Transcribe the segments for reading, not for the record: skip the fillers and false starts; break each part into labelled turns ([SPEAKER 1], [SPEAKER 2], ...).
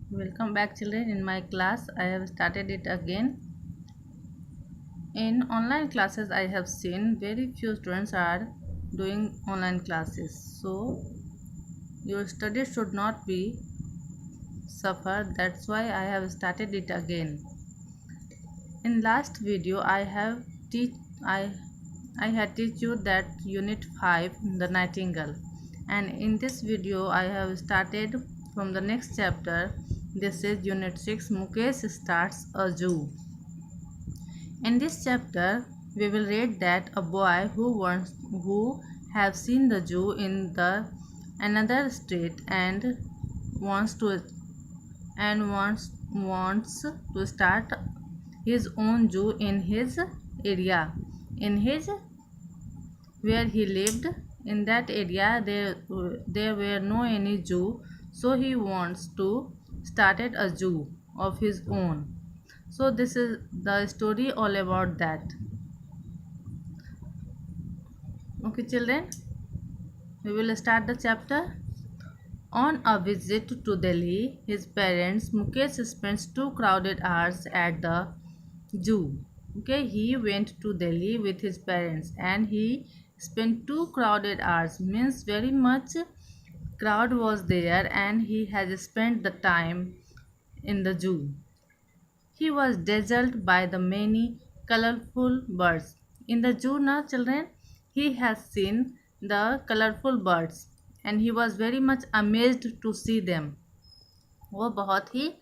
[SPEAKER 1] Welcome back, children. In my class, I have started it again. In online classes, I have seen very few students are doing online classes. So, your studies should not be suffer. That's why I have started it again. In last video, I I had teach you that Unit 5, the Nightingale, and in this video, I have started from the next chapter. This is Unit 6. Mukesh starts a zoo. In this chapter, we will read that a boy who have seen the zoo in the another state and wants to wants to start his own zoo in his area. In his where he lived, in that area there were no any zoo, so he wants to started a zoo of his own. So this is the story all about that. Okay, children, we will start the chapter. On a visit to Delhi, his parents, Mukesh spends 2 crowded hours at the zoo. Okay, he went to Delhi with his parents and he spent 2 crowded hours, means very much crowd was there and he has spent the time in the zoo. He was dazzled by the many colorful birds. In the zoo now, children, he has seen the colorful birds and he was very much amazed to see them. वो बहुत ही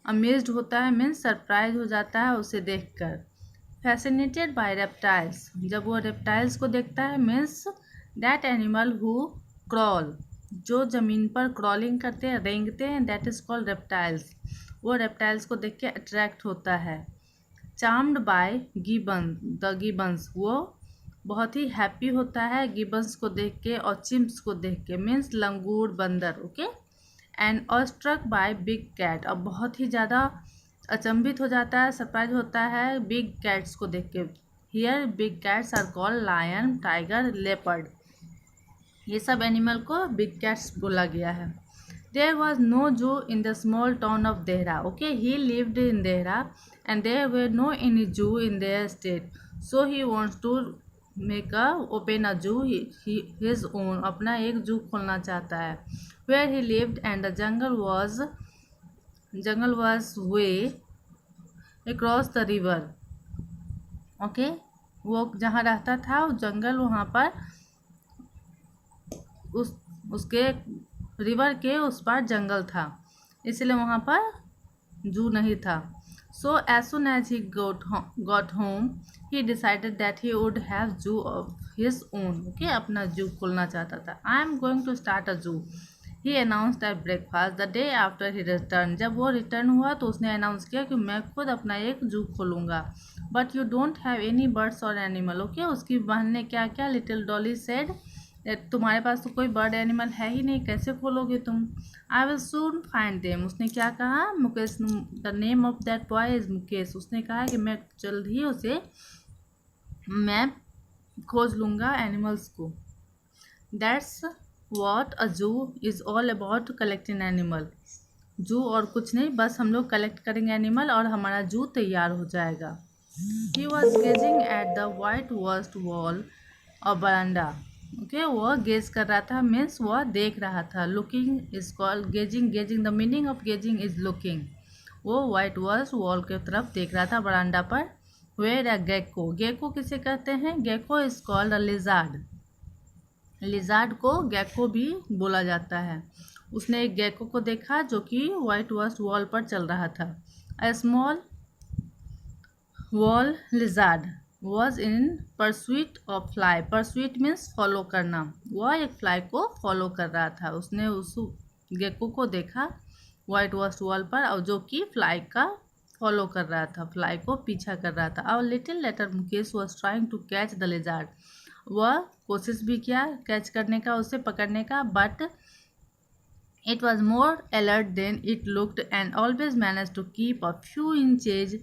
[SPEAKER 1] amazed होता है, means surprise हो जाता है उसे देखकर. Fascinated by reptiles, जब वो रेप्टाइल्स को देखता है, means that animal who crawl, जो ज़मीन पर क्रॉलिंग करते हैं, रेंगते हैं, दैट इज़ कॉल्ड रेप्टाइल्स. वो रेप्टाइल्स को देख के अट्रैक्ट होता है. चार्म्ड बाय गिबन्स, वो बहुत ही हैप्पी होता है गिबन्स को देख के और चिम्प्स को देख के, मीन्स लंगूर बंदर. Okay. And awestruck by big cat, अब बहुत ही ज़्यादा अचंभित हो जाता है, सरप्राइज होता है बिग कैट्स को देख के. Here big cats are called lion, tiger, leopard. ये सब एनिमल को बिग कैट्स बोला गया है. There was no zoo in the small town of Dehra. Okay, he lived in Dehra and there were no any zoo in their state, so he wants to make open a zoo his own, अपना एक जू खोलना चाहता है. Where he lived and the jungle was way across the river. Okay, वो जहाँ रहता था वो जंगल, वहाँ पर उसके रिवर के उस पार जंगल था, इसलिए वहाँ पर जू नहीं था. So as soon as he got home, he decided that he would have zoo of his own. Okay, अपना जू खोलना चाहता था. I am going to start a zoo. He announced at breakfast the day after he returned. जब वो return हुआ तो उसने अनाउंस किया कि मैं खुद अपना एक जू खोलूँगा. But you don't have any birds और एनिमल. ओके, उसकी बहन ने क्या क्या, लिटिल डॉली सेड, तुम्हारे पास तो कोई बर्ड एनिमल है ही नहीं, कैसे खोलोगे तुम. I will soon find them. उसने क्या कहा, Mukesh, the name of that boy is Mukesh. उसने कहा कि मैं जल्द ही उसे मैं खोज लूँगा एनिमल्स को. दैट्स वॉट अ जू is all about collecting animal. जू और कुछ नहीं, बस हम लोग कलेक्ट करेंगे एनिमल और हमारा जू तैयार हो जाएगा. He was gazing at the white washed wall और बरांडा. ओके, वो गेज कर रहा था, मीन्स वह देख रहा था. Looking is called gazing. Gazing, the meaning of gazing is looking. वो वाइट वॉस्ट वॉल की तरफ देख रहा था, बरांडा पर. Where a gecko. गेको किसे कहते हैं, gecko is called a lizard. Lizard को गेको भी बोला जाता है. उसने एक गेको को देखा जो कि वाइट वॉस्ट वॉल पर चल रहा था. A small wall lizard was in pursuit of fly. Pursuit means follow करना. वह एक फ्लाई को फॉलो कर रहा था. उसने उस गेको को देखा वाइट वॉस्ट वॉल पर, और जो कि फ्लाई का फॉलो कर रहा था, फ्लाई को पीछा कर रहा था. और little later Mukesh was trying to catch the lizard. वह कोशिश भी किया कैच करने का, उसे पकड़ने का, but it was more alert than it looked and always manage to keep a few inches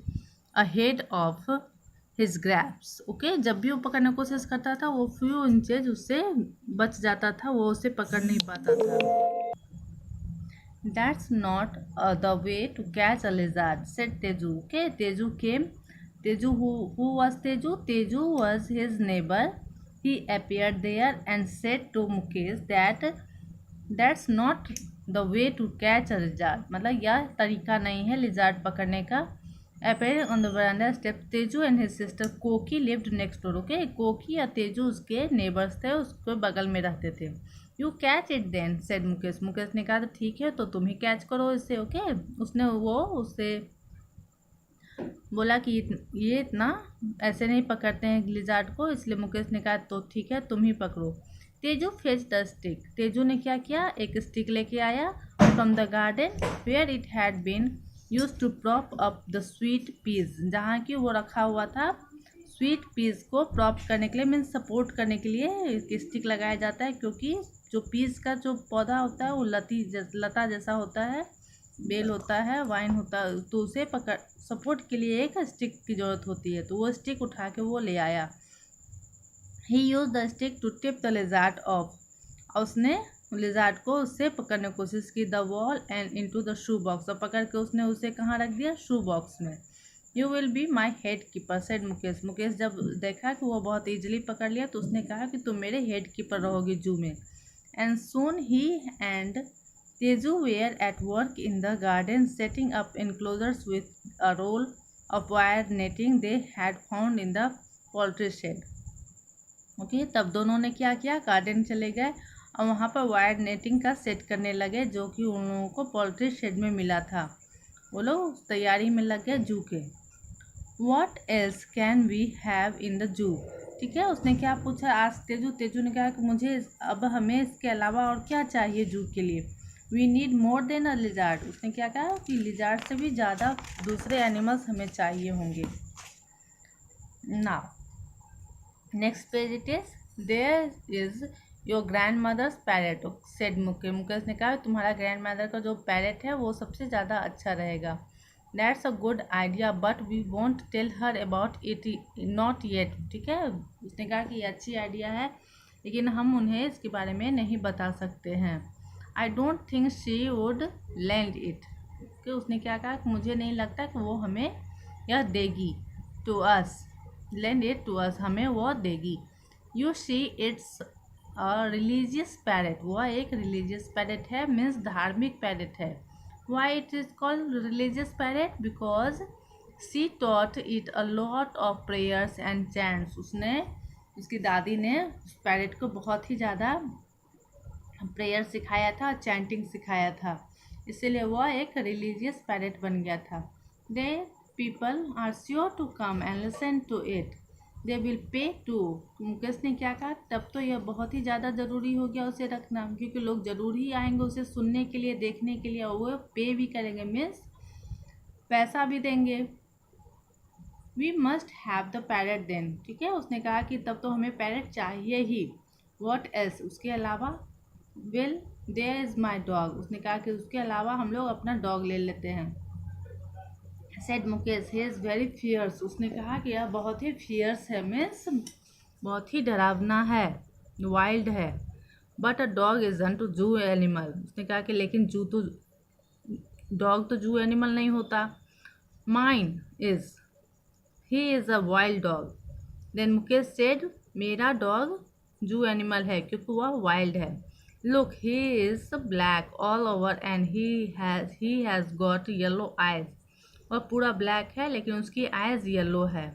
[SPEAKER 1] ahead of his grasps. Okay, जब भी वो पकड़ने की कोशिश करता था वो फ्यू इंचेज उससे बच जाता था, वो उसे पकड़ नहीं पाता था. That's not the way to catch a lizard, said Teju. Okay, Teju came. Teju, who was Teju? Teju was his neighbor. He appeared there and said to Mukesh that that's not the way to catch a lizard. मतलब यह तरीका नहीं है lizard पकड़ने का. Appearing on the veranda steps, Teju and his sister Koki lived next door. Okay, Koki या तेजू उसके neighbors थे, उसके बगल में रहते थे. You catch it then, said Mukesh. Mukesh ने कहा तो ठीक है, तो तुम ही कैच करो इससे. ओके, उसने उससे बोला कि ये इतना ऐसे नहीं पकड़ते हैं लिजार्ड को, इसलिए मुकेश ने कहा तो ठीक है, तुम ही पकड़ो. Teju fetch the stick. Teju ने क्या किया, एक स्टिक लेके आया from the garden where it had been use to prop up the sweet peas. जहाँ की वो रखा हुआ था स्वीट पीस को प्रॉप करने के लिए, मीन्स सपोर्ट करने के लिए एक स्टिक लगाया जाता है, क्योंकि जो पीस का जो पौधा होता है वो लता जैसा होता है, बेल होता है, वाइन होता है, तो उसे पकड़ सपोर्ट के लिए एक स्टिक की ज़रूरत होती है. तो वो स्टिक उठा के वो ले आया. He use the stick to tip the lizard off. और उसने लिजार्ड को उससे पकड़ने की कोशिश की. The wall and into the shoe box. और पकड़ के उसने उसे कहाँ रख दिया, शू बॉक्स में. You will be my head keeper, said Mukesh. Mukesh जब देखा कि वो बहुत ईजिली पकड़ लिया तो उसने कहा कि तुम मेरे हेड कीपर रहोगी जू में. And soon he and Teju were at work in the garden setting up enclosures with a roll of wire netting they had found in the poultry shed. Okay, तब दोनों ने क्या किया, गार्डन चले गए और वहाँ पर वायर नेटिंग का सेट करने लगे, जो कि उन लोगों को पोल्ट्री शेड में मिला था. वो लोग तैयारी में लग गए जू के. What else can we have in the zoo? ठीक है, उसने क्या पूछा आज तेजू. तेजू ने कहा कि मुझे अब हमें इसके अलावा और क्या चाहिए जू के लिए. We need more than a lizard. उसने क्या कहा कि लिजार्ड से भी ज़्यादा दूसरे एनिमल्स हमें चाहिए होंगे. Now next page it is, there is your grandmother's parrot, said Mukesh. Mukesh ने कहा तुम्हारा ग्रैंडमदर का जो पैरेट है वो सबसे ज़्यादा अच्छा रहेगा. That's a good idea, but we won't tell her about it not yet. ठीक है, उसने कहा कि ये अच्छी आइडिया है, लेकिन हम उन्हें इसके बारे में नहीं बता सकते हैं. I don't think she would lend it. कि उसने क्या कहा कि मुझे नहीं लगता कि वो हमें यह देगी. To us, lend it to us, हमें वो देगी. You see, it's a religious parrot. वह एक religious parrot है, मीन्स धार्मिक पैरेट है. Why it is called religious parrot? Because she taught it a lot of prayers and chants. उसकी दादी ने उस पैरेट को बहुत ही ज़्यादा प्रेयर सिखाया था, चैंटिंग सिखाया था, इसीलिए वह एक रिलीजियस पैरेट बन गया था. They people are sure to come and listen to it. They will pay too. Mukesh ने क्या कहा, तब तो यह बहुत ही ज़्यादा ज़रूरी हो गया उसे रखना, क्योंकि लोग ज़रूर ही आएंगे उसे सुनने के लिए, देखने के लिए, और वो पे भी करेंगे, मीन्स पैसा भी देंगे. We must have the parrot then. ठीक है, उसने कहा कि तब तो हमें पैरेट चाहिए ही. What else? उसके अलावा. Well, there is my dog. उसने कहा कि उसके अलावा हम लोग अपना डॉग ले लेते हैं. Said Mukesh, he is very fierce. उसने कहा कि यह बहुत ही fierce है, मीन्स बहुत ही डरावना है, वाइल्ड है. But a dog isn't a zoo animal. उसने कहा कि लेकिन डॉग तो जू एनिमल नहीं होता. Mine is. He is a wild dog. Then Mukesh said, मेरा डॉग जू एनिमल है क्योंकि वह वाइल्ड है. Look, he is black all over and he has got yellow eyes. वह पूरा ब्लैक है लेकिन उसकी आइज येलो है.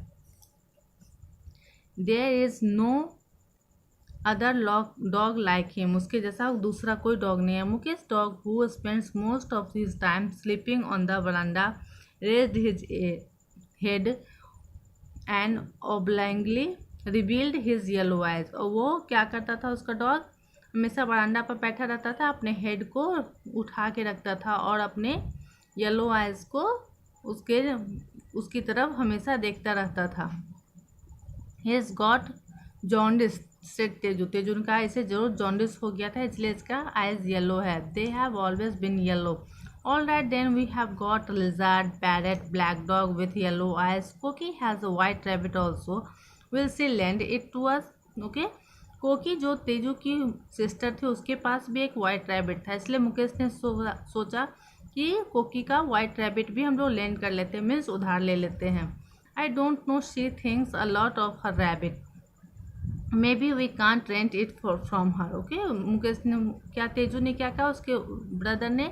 [SPEAKER 1] There is no other dog like him. उसके जैसा दूसरा कोई डॉग नहीं है. Mukesh dog who spends most of his time sleeping on the veranda raised his head and obliquely revealed his yellow eyes. और वो क्या करता था, उसका डॉग हमेशा बरांडा पर बैठा रहता था, अपने हेड को उठा के रखता था और अपने येलो आइज को उसकी तरफ हमेशा देखता रहता था. He has got jaundice, said Tezu. Tezu ने कहा इसे जरूर जॉन्डिस हो गया था, इसलिए इसका आइज येलो है. They have always been yellow. All right, then we have got lizard, parrot, black dog with yellow eyes. Koki has a white rabbit also. Will she lend it to us? Okay. कोकी जो तेजू की sister थी उसके पास भी एक white rabbit था, इसलिए मुकेश ने सोचा कि कोकी का वाइट रैबिट भी हम लोग लैंड कर लेते हैं, मीन्स उधार ले लेते हैं। I don't know she thinks a lot of her rabbit, maybe we can't rent it from her. Okay, Mukesh ने क्या, तेजू ने क्या कहा उसके ब्रदर ने,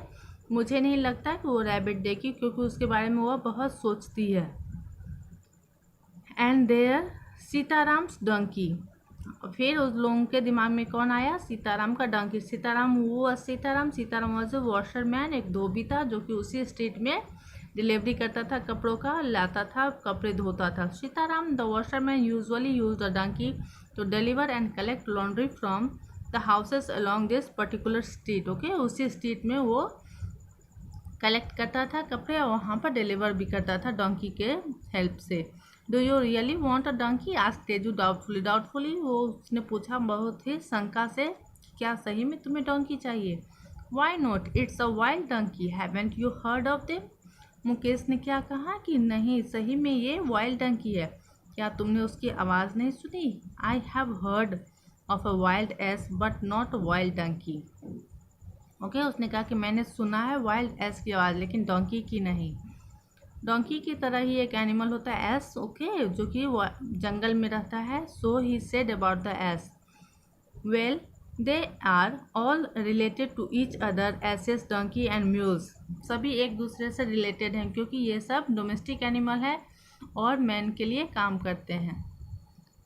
[SPEAKER 1] मुझे नहीं लगता कि वो रैबिट देगी क्योंकि उसके बारे में वो बहुत सोचती है। एंड देयर सीताराम्स डंकी, फिर उस लोगों के दिमाग में कौन आया, सीताराम का donkey. Sitaram was a washerman, एक धोबी था जो कि उसी स्ट्रीट में डिलीवरी करता था कपड़ों का, लाता था, कपड़े धोता था। Sitaram the washerman usually use the donkey to deliver and collect laundry from the houses along this particular street. Okay, उसी स्ट्रीट में वो कलेक्ट करता था कपड़े और वहाँ पर डिलीवर भी करता था डोंकी के हेल्प से। Do you really want a donkey, आज तेजू डाउटफुली वो उसने पूछा बहुत ही शंका से, क्या सही में तुम्हें डोंकी चाहिए। Why not, it's a wild donkey, haven't you heard of them. Mukesh ने क्या कहा कि नहीं, सही में ये वाइल्ड डोंकी है, क्या तुमने उसकी आवाज़ नहीं सुनी। I have heard of a wild ass but not wild donkey. Okay, उसने कहा कि मैंने सुना है वाइल्ड एस की आवाज़ लेकिन डोंकी की नहीं। डोंकी की तरह ही एक एनिमल होता है एस, ओके, जो कि जंगल में रहता है। So he said about the ass, well they are all related to each other, asses, donkey and mules, सभी एक दूसरे से रिलेटेड हैं क्योंकि ये सब डोमेस्टिक एनिमल है और मैन के लिए काम करते हैं।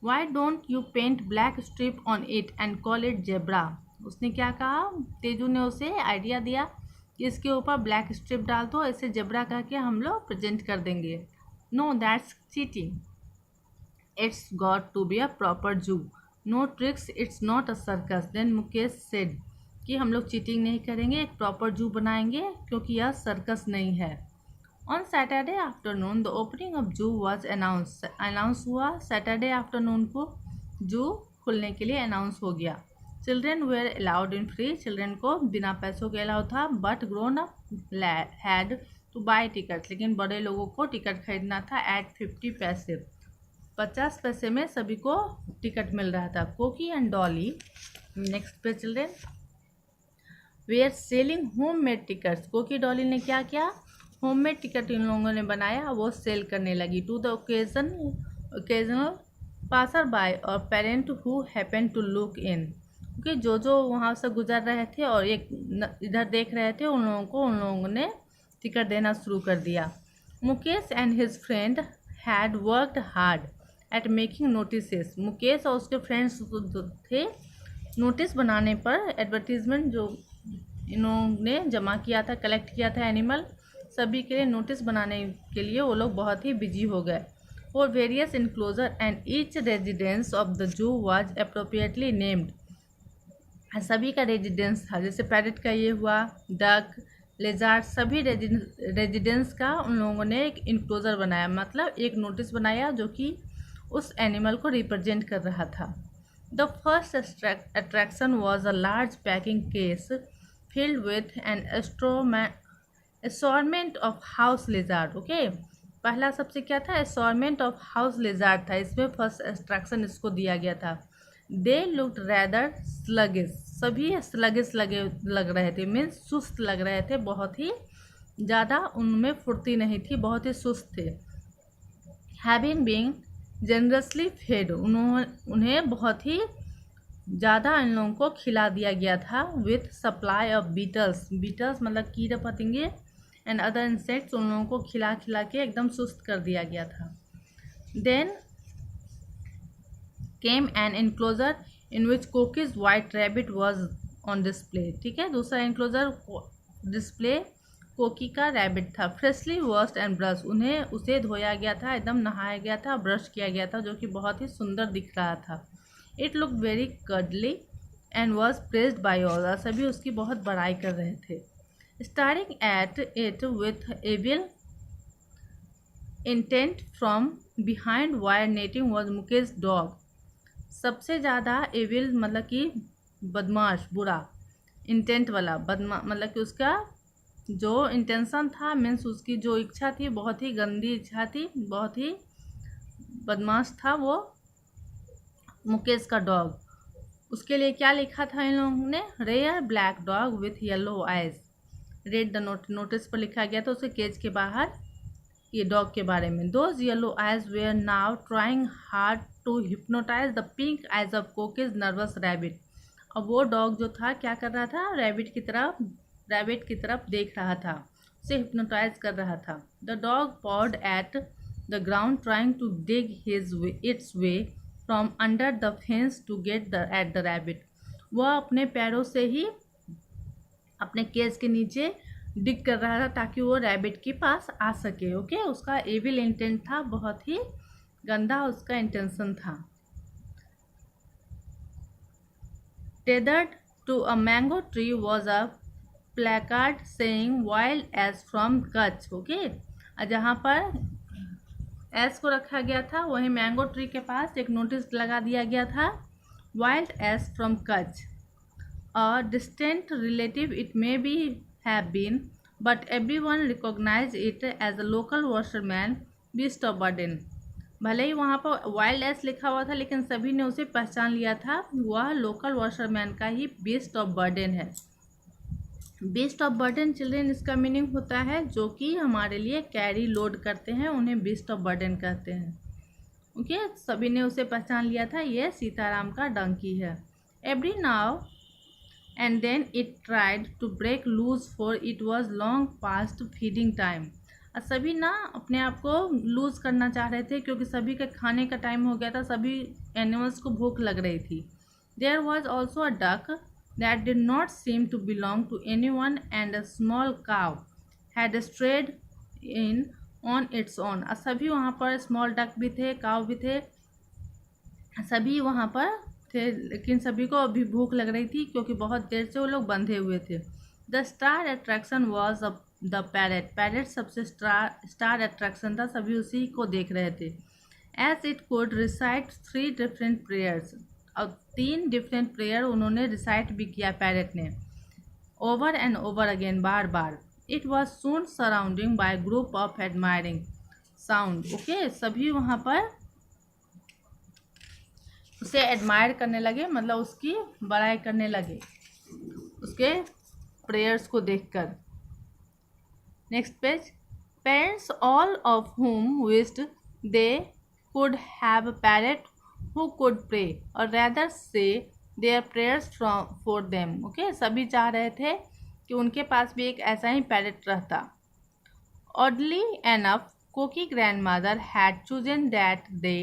[SPEAKER 1] Why don't you paint black strip on it and call it zebra. उसने क्या कहा, तेजू ने उसे आइडिया दिया कि इसके ऊपर ब्लैक स्ट्रिप डाल दो, इसे जेब्रा कह के हम लोग प्रेजेंट कर देंगे। No that's cheating, it's got to be a proper zoo, no tricks, it's not a circus. Then Mukesh said कि हम लोग चीटिंग नहीं करेंगे, एक प्रॉपर जू बनाएंगे क्योंकि यह सर्कस नहीं है। On Saturday afternoon the opening of zoo was announce हुआ, सैटरडे आफ्टरनून को जू खुलने के लिए अनाउंस हो गया। Children were allowed in free, children को बिना पैसों के अलाउ था, but grown up had to buy ticket, लेकिन बड़े लोगों को टिकट खरीदना था एट 50 पैसे, 50 पैसे में सभी को टिकट मिल रहा था। कोकी एंड डॉली, नेक्स्ट पे children, were selling home made tickets, Koki Dolly ने क्या किया, होम मेड टिकट इन लोगों ने बनाया, वो सेल करने लगी। To the occasional passer by और parent who happen to look in, क्योंकि जो वहाँ से गुजर रहे थे और एक इधर देख रहे थे उन लोगों ने टिकट देना शुरू कर दिया। Mukesh and his friend had worked hard at making notices, Mukesh और उसके फ्रेंड्स थे नोटिस बनाने पर, एडवर्टीजमेंट जो इन्होंने जमा किया था, कलेक्ट किया था एनिमल, सभी के लिए नोटिस बनाने के लिए वो लोग बहुत ही बिजी हो गए। और various enclosure and each residence of the zoo was appropriately named, सभी का रेजिडेंस था, जैसे पैरेट का ये हुआ, डक, लेजार्ड, सभी रेजिडेंस का उन लोगों ने एक इनक्लोजर बनाया, मतलब एक नोटिस बनाया जो कि उस एनिमल को रिप्रेजेंट कर रहा था। The first attraction was a large packing case filled with an assortment of house lizard. Okay, पहला सबसे क्या था, असॉर्टमेंट ऑफ हाउस लेजार्ड था, इसमें फर्स्ट अट्रैक्शन इसको दिया गया था। दे लुक्ड रैदर स्लगिश, सभी स्लगिश लग रहे थे, मीन्स सुस्त लग रहे थे, बहुत ही ज़्यादा उनमें फुर्ती नहीं थी, बहुत ही सुस्त थे। हैविंग बीइंग जनरसली फेड, उन्हें बहुत ही ज़्यादा इन लोगों को खिला दिया गया था। With supply of beetles, beetles मतलब कीड़े पतंगे, एंड अदर इंसेक्ट्स, उन लोगों को खिला के एकदम सुस्त कर दिया गया था। Then came an enclosure in which Koki's white rabbit was on display. ठीक है, दूसरा इनक्लोजर डिस्प्ले कोकी का रैबिट था। फ्रेशली वॉश्ड एंड ब्रश, उसे धोया गया था, एकदम नहाया गया था, ब्रश किया गया था, जो कि बहुत ही सुंदर दिख रहा था। It look very cuddly and was praised by all, सभी उसकी बहुत बड़ाई कर रहे थे। Staring at it with evil intent from behind wire netting was Mukesh dog, सबसे ज़्यादा एविल मतलब कि बदमाश, बुरा, इंटेंट वाला मतलब कि उसका जो इंटेंशन था, मीन्स उसकी जो इच्छा थी, बहुत ही गंदी इच्छा थी, बहुत ही बदमाश था वो मुकेश का डॉग। उसके लिए क्या लिखा था इन लोगों ने, rare black dog with yellow eyes. Read the notice पर लिखा गया था उसके केज के बाहर ये डॉग के बारे में। Those yellow eyes were now trying hard to hypnotise the pink eyes of Koki's nervous rabbit. अब वो डॉग जो था क्या कर रहा था, रैबिट की तरफ देख रहा था, उसे हिप्नोटाइज कर रहा था। The dog pawed at the ground trying to dig its way from under the fence to get at the rabbit. वह अपने पैरों से ही अपने केज के नीचे डिग कर रहा था ताकि वो रैबिट के पास आ सके। ओके, उसका एविल इंटेंट था, बहुत ही गंदा उसका इंटेंशन था। Tethered to a mango tree was a placard saying wild as from Kutch. Okay, जहाँ पर एस को रखा गया था वहीं मैंगो ट्री के पास एक नोटिस लगा दिया गया था, wild ass from Kutch. A distant relative it may be have been but everyone recognize it as a local washerman beast of burden. भले ही वहाँ पर वाइल्ड एस लिखा हुआ था लेकिन सभी ने उसे पहचान लिया था, वह लोकल वॉशरमैन का ही बीस्ट ऑफ बर्डन है। बीस्ट ऑफ बर्डन चिल्ड्रेन इसका मीनिंग होता है जो कि हमारे लिए कैरी लोड करते हैं, उन्हें बीस्ट ऑफ बर्डन कहते हैं। ओके, सभी ने उसे पहचान लिया था, यह सीताराम का डंकी है। Every now and then it tried to break loose for it was long past feeding time. सभी ना अपने आप को लूज करना चाह रहे थे क्योंकि सभी का खाने का टाइम हो गया था, सभी एनिमल्स को भूख लग रही थी। There was also a duck that did not seem to belong to anyone and a small cow had strayed in on its own। सभी वहाँ पर स्मॉल डक भी थे, काव भी थे, सभी वहाँ पर थे लेकिन सभी को अभी भूख लग रही थी क्योंकि बहुत देर से वो लोग बंधे हुए थे। The star attraction was the parrot. Parrot सबसे स्टार अट्रैक्शन था, सभी उसी को देख रहे थे। As it could recite 3 different prayers. और 3 डिफरेंट प्रेयर उन्होंने रिसाइट भी किया पैरेट ने, over and over again, bar bar. It was soon surrounding bye group of admiring sound. Okay, सभी वहाँ पर उसे एडमायर करने लगे, मतलब उसकी बड़ाई करने लगे उसके प्रेयर्स को देखकर। Next page. Parents all of whom wished they could have a parrot who could pray or rather say their prayers for them। Okay, सभी चाह रहे थे कि उनके पास भी एक ऐसा ही पैरेट रहता। Oddly enough, Koki grandmother had chosen that day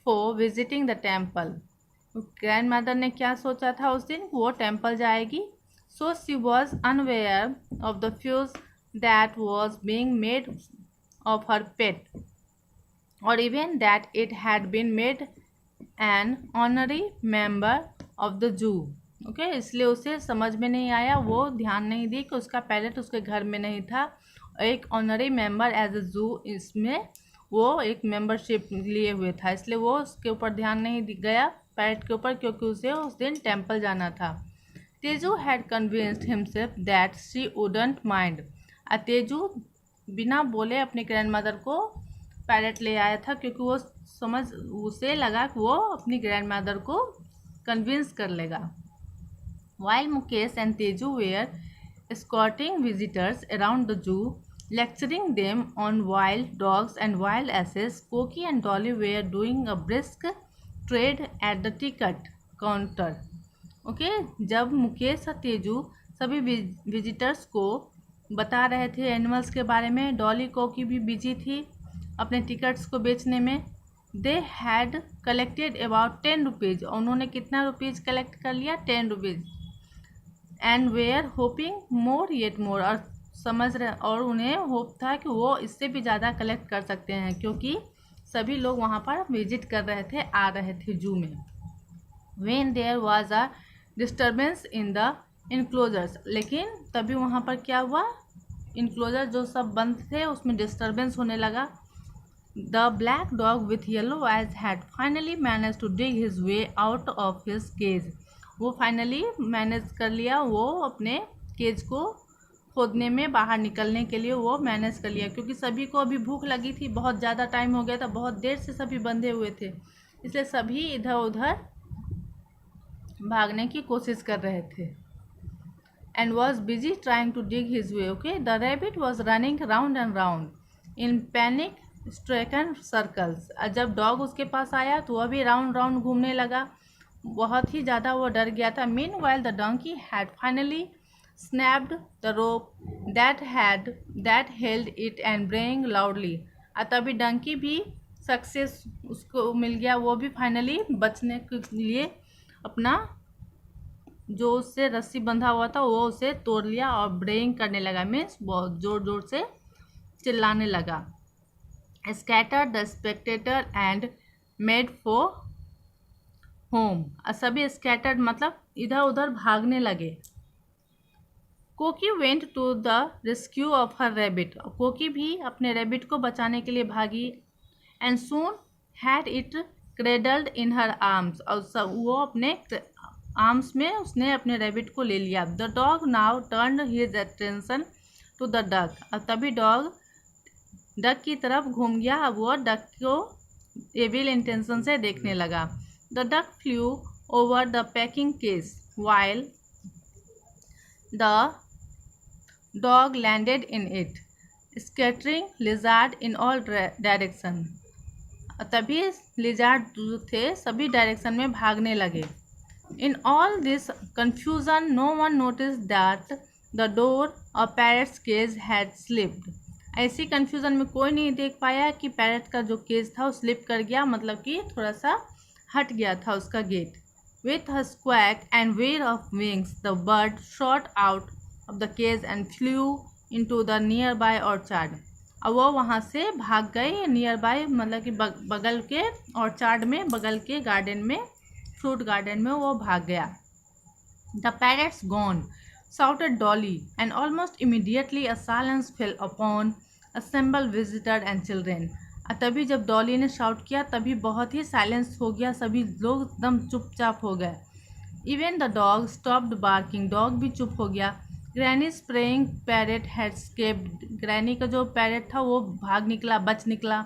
[SPEAKER 1] for visiting the temple। Grandmother ने क्या सोचा था उस दिन, वो टेम्पल जाएगी। So she was unaware of the fuss that was being made of her pet or even that it had been made an honorary member of the zoo। Okay, इसलिए उसे समझ में नहीं आया, वो ध्यान नहीं दी कि उसका पैरेट उसके घर में नहीं था, एक ऑनरी मेंबर एज अ जू इसमें वो एक मेंबरशिप लिए हुए था, इसलिए वो उसके ऊपर ध्यान नहीं गया पैरेट के ऊपर क्योंकि उसे उस दिन टेम्पल जाना था। Teju had convinced himself that she wouldn't mind. Teju बिना बोले अपने ग्रैंडमदर को पैरेट ले आया था क्योंकि वो उसे लगा कि वो अपनी ग्रैंडमदर को कन्विंस कर लेगा। While Mukesh and Teju were escorting visitors around the zoo, lecturing them on wild dogs and wild asses, Koki and Dolly were doing a brisk trade at the ticket counter। Okay, जब मुकेश और तेजू सभी visitors को बता रहे थे animals के बारे में, डॉली कोकी भी बिजी थी अपने टिकट्स को बेचने में। They had collected about 10 rupees. उन्होंने कितना रुपीज़ कलेक्ट कर लिया, 10 rupees. And were hoping more yet more, और समझ रहे और उन्हें होप था कि वो इससे भी ज़्यादा कलेक्ट कर सकते हैं क्योंकि सभी लोग वहाँ पर विजिट कर रहे थे, आ रहे थे जू में। When there was a disturbance in the enclosures, लेकिन तभी वहाँ पर क्या हुआ, इनक्लोजर जो सब बंद थे उसमें डिस्टर्बेंस होने लगा। The black dog with yellow eyes had finally manage to dig his way out of his cage. वो फाइनली मैनेज कर लिया, वो अपने केज को खोदने में बाहर निकलने के लिए वो मैनेज कर लिया क्योंकि सभी को अभी भूख लगी थी, बहुत ज़्यादा टाइम हो गया था, बहुत देर से सभी बंधे हुए थे, इसलिए सभी इधर उधर भागने की कोशिश कर रहे थे। and was busy trying to dig his way. Okay, the rabbit was running round and round in panic stricken circles. जब डॉग उसके पास आया तो वह भी राउंड राउंड घूमने लगा, बहुत ही ज़्यादा वो डर गया था. Meanwhile the donkey had finally snapped the rope that held it and braying loudly. तभी डंकी भी सक्सेस उसको मिल गया, वो भी फाइनली बचने के लिए अपना जो उससे रस्सी बंधा हुआ था वो उसे तोड़ लिया और ब्रेइंग करने लगा, मीन्स बहुत ज़ोर ज़ोर से चिल्लाने लगा. Scatter the spectator and made for home. सभी स्कैटर्ड मतलब इधर उधर भागने लगे. Koki went to the rescue of her rabbit. Koki भी अपने रैबिट को बचाने के लिए भागी. And soon had it cradled in her arms. और वो अपने आर्म्स में उसने अपने रैबिट को ले लिया. The dog now turn his attention to the duck. अब तभी डॉग डक की तरफ घूम गया. अब वो डक को एविल इंटेंशन से देखने लगा. The duck flu over the packing case while the dog landed in it scattering lizard in all direction. तभी लिजार्ड जो थे सभी डायरेक्शन में भागने लगे. In all this confusion, no one noticed that the door of parrot's cage had slipped. ऐसी confusion में कोई नहीं देख पाया कि पैरट का जो केज था वो स्लिप कर गया, मतलब कि थोड़ा सा हट गया था उसका gate. With a squawk and wave of wings, the bird shot out of the cage and flew into the nearby orchard. अब वो वहाँ से भाग गए नियर बाय, मतलब कि बगल के ऑर्चार्ड में, बगल के गार्डन में, फ्रूट गार्डन में वो भाग गया. The parrots gone shouted Dolly, and almost immediately a silence fell upon assembled visitors and children. तभी जब डॉली ने शाउट किया तभी बहुत ही साइलेंस हो गया, सभी लोग एकदम चुपचाप हो गए. Even the dog stopped barking. Dog भी चुप हो गया. Granny spraying parrot had escaped. Granny का जो पैरेट था वो भाग निकला, बच निकला.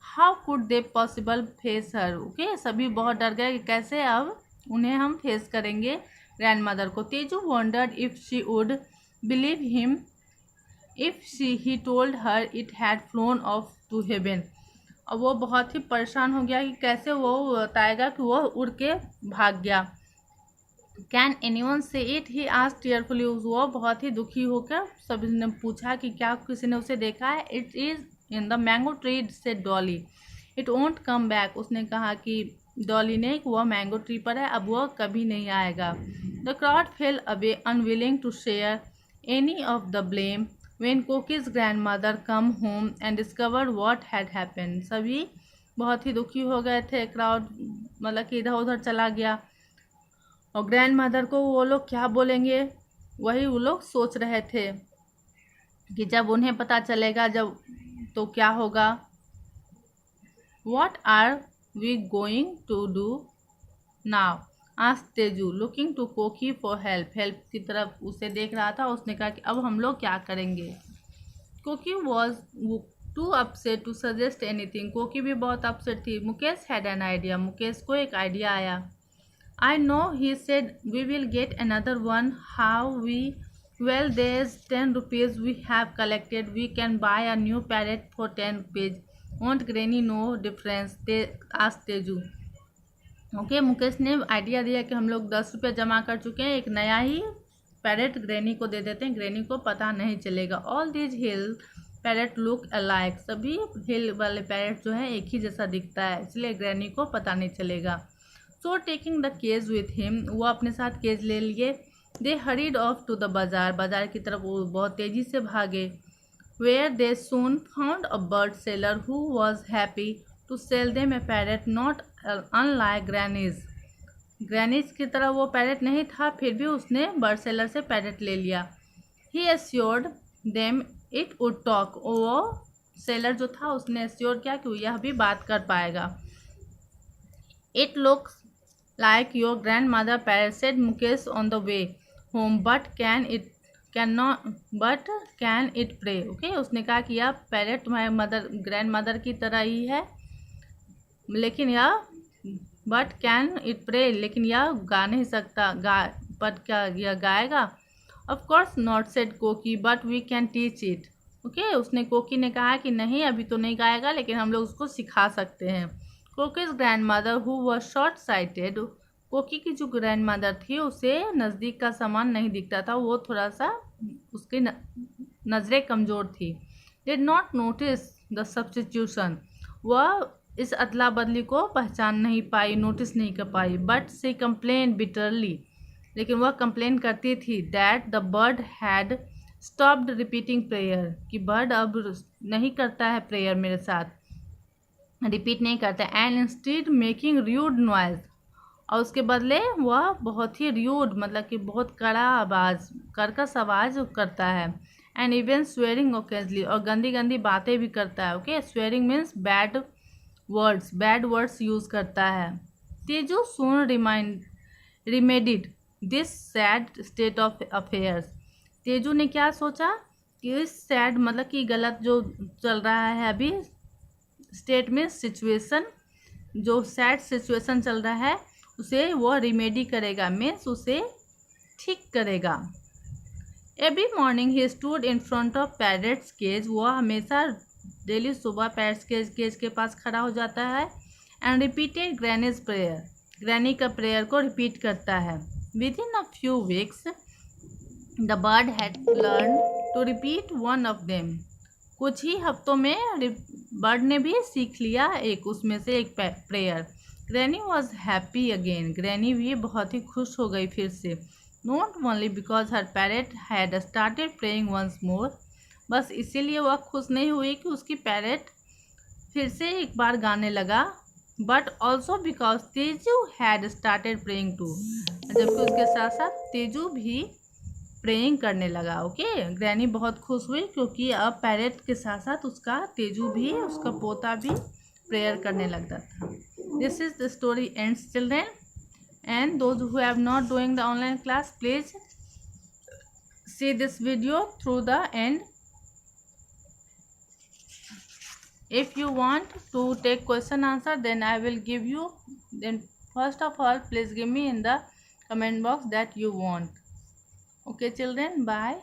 [SPEAKER 1] How could they possible face her. Okay, सभी बहुत डर गए कि कैसे अब उन्हें हम फेस करेंगे ग्रैंड मदर को. Teju wondered if she would believe him if he told her it had flown off to heaven. और वो बहुत ही परेशान हो गया कि कैसे वो बताएगा कि वो उड़ के भाग गया. कैन एनीवन से इट, ही आस्क्ड टीयरफुली. वो बहुत ही दुखी होकर सभी ने पूछा कि क्या किसी ने उसे देखा है. It is in the mango tree said Dolly. It won't come back. उसने कहा कि डॉली ने कि वह मैंगो ट्री पर है, अब वह कभी नहीं आएगा. The crowd fell away unwilling to share any of the blame when Koki's grandmother come home and discovered what had happened. सभी बहुत ही दुखी हो गए थे. क्राउड मतलब कि इधर उधर चला गया और ग्रैंड मदर को वो लोग क्या बोलेंगे वही वो लोग सोच रहे थे कि जब उन्हें पता चलेगा जब तो क्या होगा. What are we going to do now? asked Teju looking to Koki for help. Help की तरफ उसे देख रहा था. उसने कहा कि अब हम लोग क्या करेंगे. Koki was too upset to suggest anything. Koki भी बहुत अपसेट थी. Mukesh had an idea. Mukesh को एक आइडिया आया. I know, he said, we will get another one. How we? Well, there's 10 rupees we have collected. We can buy a new parrot for 10 rupees. Won't Granny know difference? asked Teju. Okay, Mukesh ने idea दिया कि हम लोग 10 रुपये जमा कर चुके हैं, एक नया ही पैरेट ग्रैनी को दे देते हैं, ग्रैनी को पता नहीं चलेगा. All these hill parrot look alike. सभी हिल वाले पैरेट जो हैं एक ही जैसा दिखता है, इसलिए ग्रैनी को पता नहीं चलेगा. So taking the cage with him, वो अपने साथ केज ले लिए. They hurried off to the bazaar. बाजार की तरफ वो बहुत तेज़ी से भागे. Where they soon found a bird seller who was happy to sell them a parrot not unlike granny's. Granny's की तरह वो पैरेट नहीं था, फिर भी उसने बर्ड सेलर से पैरेट ले लिया. He assured them it would talk. वो सेलर जो था उसने एश्योर किया कि यह भी बात कर पाएगा. It looks like your grandmother parrot, said Mukesh on the way home, but can it pray? Okay, उसने कहा कि यह पैरेट तुम्हारे ग्रैंड मदर की तरह ही है, लेकिन यह बट कैन इट प्रे, लेकिन यह गा नहीं सकता। बट क्या यह गाएगा? Of course not said Koki, but we can teach it. Okay, उसने कोकी ने कहा कि नहीं अभी तो नहीं गाएगा, लेकिन हम लोग उसको सिखा सकते हैं। Koki's grandmother who was short sighted, Koki की जो ग्रैंड मदर थी उसे नज़दीक का सामान नहीं दिखता था, वो थोड़ा सा उसकी नज़रें कमज़ोर थी। Did not notice the substitution, वह इस अदला बदली को पहचान नहीं पाई, नोटिस नहीं कर पाई। बट सी कंप्लेन बिटरली, लेकिन वह कंप्लेन करती थी that the bird had stopped repeating prayer, कि बर्ड अब नहीं करता है प्रेयर मेरे साथ, रिपीट नहीं करता, and instead making rude noise, और उसके बदले वह बहुत ही र्यूड मतलब कि बहुत कड़ा आवाज़, कर्कश आवाज़ करता है। एंड इवन स्वेयरिंग ओकेजली, और गंदी गंदी बातें भी करता है। Okay, swearing means bad words use करता है। Teju soon remedied this sad state of affairs, Teju ने क्या सोचा कि इस सैड मतलब कि गलत जो चल रहा है अभी, स्टेट में सिचुएशन, जो सैड सिचुएशन चल रहा है उसे वो रिमेडी करेगा, मीन्स उसे ठीक करेगा। Every morning he stood in front of parrots cage, वह हमेशा डेली सुबह पैरेट्स केज के पास खड़ा हो जाता है। And repeated grannies prayer, granny का प्रेयर को रिपीट करता है। Within a few weeks the bird had learn to repeat one of them, कुछ ही हफ्तों में बर्ड ने भी सीख लिया उसमें से एक prayer. Granny was happy again, granny भी बहुत ही खुश हो गई फिर से। Not only because her parrot had started praying once more, बस इसीलिए वह खुश नहीं हुई कि उसकी पैरेट फिर से एक बार गाने लगा, but also because Teju had started praying too, जबकि उसके साथ साथ तेजू भी प्रेइंग करने लगा। ओके, ग्रैनी बहुत खुश हुई क्योंकि अब पैरेट के साथ साथ उसका तेजू भी, उसका पोता भी प्रेयर करने लगता था। This is the story ends children, and those who have not doing the online class please see this video through the end. If you want to take question answer, then I will give you. Then first of all, please give me in the comment box that you want. Okay children, bye.